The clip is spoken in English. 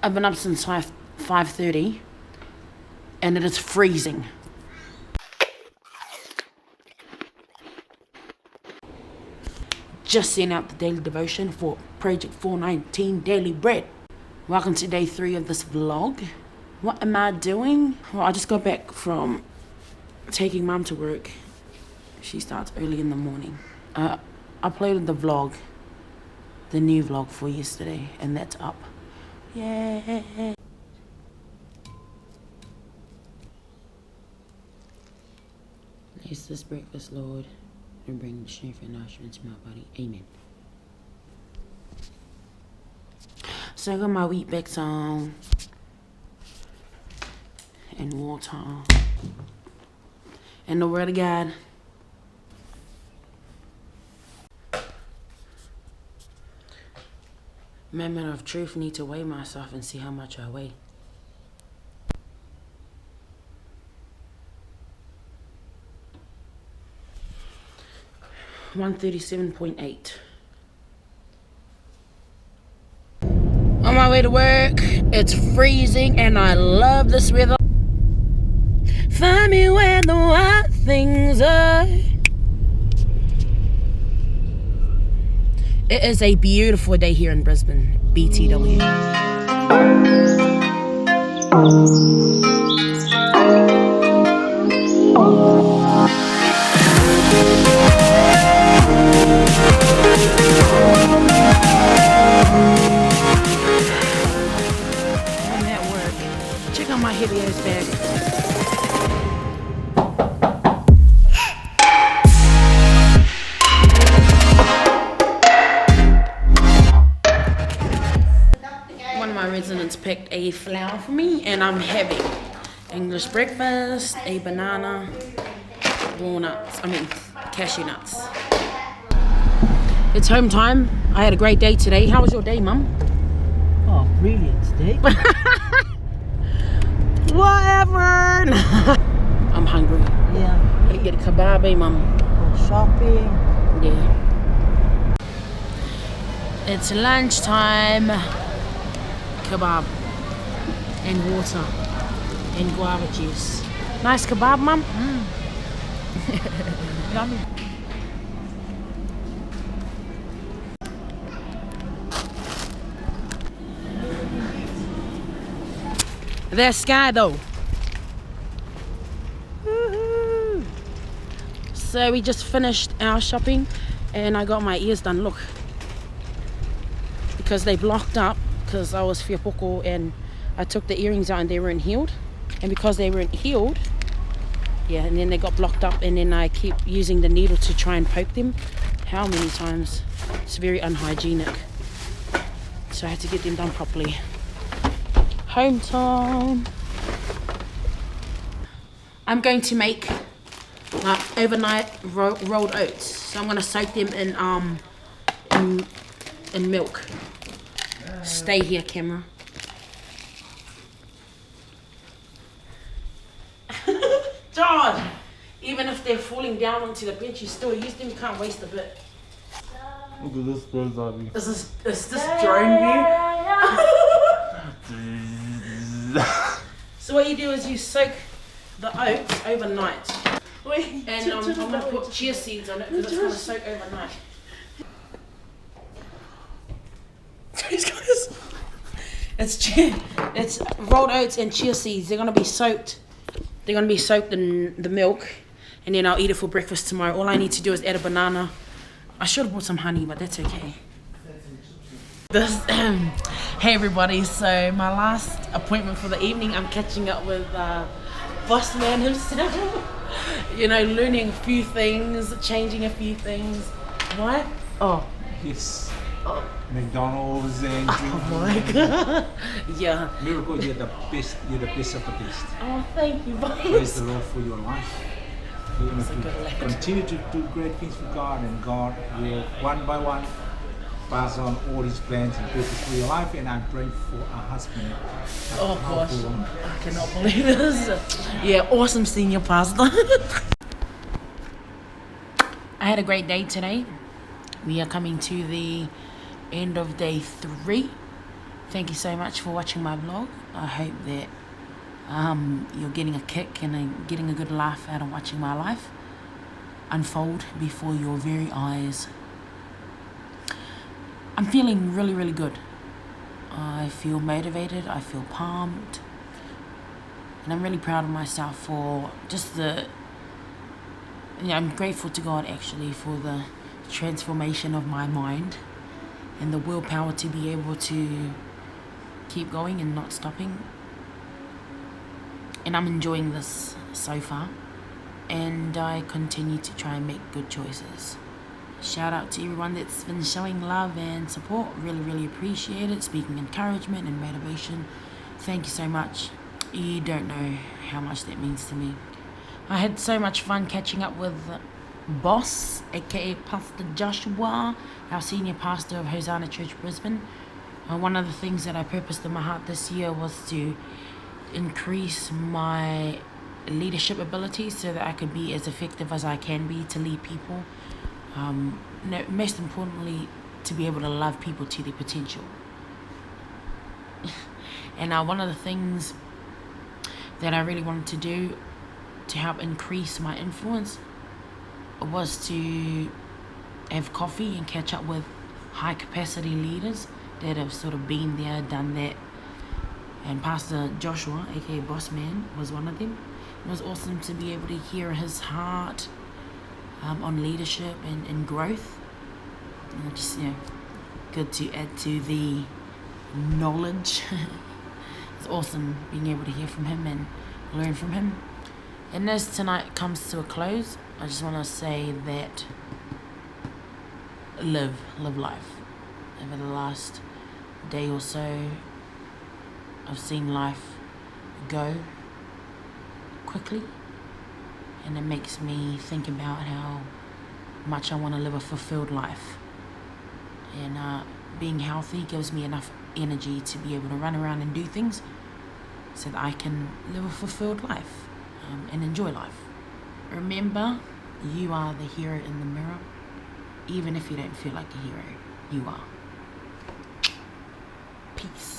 I've been up since 5:30 and it is freezing. Just sent out the daily devotion for Project 419 Daily Bread. Welcome to day 3 of this vlog. What am I doing? Well, I just got back from taking mum to work. She starts early in the morning. I uploaded the vlog, the new vlog for yesterday, and that's up. Yay! Bless this breakfast, Lord, and bring strength and nourishment to my body. Amen. So I got my wheat bix on and water and the word of God. Moment of truth, need to weigh myself and see how much I weigh. $137.8. On my way to work, it's freezing and I love this weather. Find me where the wild things are. It is a beautiful day here in Brisbane, BTW. I'm at work. Check out my heavy ass bag. Residents picked a flower for me and I'm having English breakfast, a banana, cashew nuts. It's home time. I had a great day today. How was your day, Mum? Oh, brilliant today. Whatever. I'm hungry. Yeah. Gotta get a kebab, eh, Mum? Go shopping. Yeah. It's lunchtime. Kebab and water and guava juice. Nice kebab, Mum? Yummy. There's Sky though. Woohoo. So we just finished our shopping and I got my ears done, look. Because they blocked up. Because I was whiapoko and I took the earrings out and they weren't healed, and because they weren't healed, yeah, and then they got blocked up, and then I keep using the needle to try and poke them. How many times? It's very unhygienic, so I had to get them done properly. Home time. I'm going to make like overnight rolled oats, so I'm going to soak them in milk. Stay here, camera. George! Even if they're falling down onto the bench, you still use them. You can't waste a bit. Look at this bird's eye view. Is this drone view? So what you do is you soak the oats overnight. And I'm going to put chia seeds on it because it's going to soak overnight. It's rolled oats and chia seeds. They're gonna be soaked. They're gonna be soaked in the milk, and then I'll eat it for breakfast tomorrow. All I need to do is add a banana. I should have brought some honey, but that's okay. Hey everybody, so my last appointment for the evening, I'm catching up with boss man himself. You know, learning a few things, changing a few things. What? Oh. Yes. Oh. McDonald's and Oh my god. Yeah. Miracle, you're the best of the best. Oh, thank you, boss. Praise the Lord for your life. You That's a good lad. continue to do great things for God, and God will one by one pass on all His plans and purpose for your life. And I'm praying for a husband. Oh gosh, I cannot believe this. Yeah, awesome senior pastor. I had a great day today. We are coming to the end of day 3 Thank you so much for watching my vlog. I hope that you're getting a kick and getting a good laugh out of watching my life unfold before your very eyes. I'm feeling really, really good. I feel motivated, I feel pumped, and I'm really proud of myself for just I'm grateful to God actually for the transformation of my mind and the willpower to be able to keep going and not stopping. And I'm enjoying this so far, and I continue to try and make good choices. Shout out to everyone that's been showing love and support. Really, really appreciate it. Speaking encouragement and motivation. Thank you so much. You don't know how much that means to me. I had so much fun catching up with Boss, aka Pastor Joshua, our senior pastor of Hosanna Church Brisbane. One of the things that I purposed in my heart this year was to increase my leadership abilities so that I could be as effective as I can be to lead people. Most importantly, to be able to love people to their potential. And one of the things that I really wanted to do to help increase my influence was to have coffee and catch up with high capacity leaders that have sort of been there, done that. And Pastor Joshua, aka Boss Man, was one of them. It was awesome to be able to hear his heart on leadership and growth. And just, good to add to the knowledge. It's awesome being able to hear from him and learn from him. And as tonight comes to a close, I just want to say that live life. Over the last day or so, I've seen life go quickly, and it makes me think about how much I want to live a fulfilled life. And being healthy gives me enough energy to be able to run around and do things so that I can live a fulfilled life and enjoy life. Remember, you are the hero in the mirror. Even if you don't feel like a hero, you are. Peace.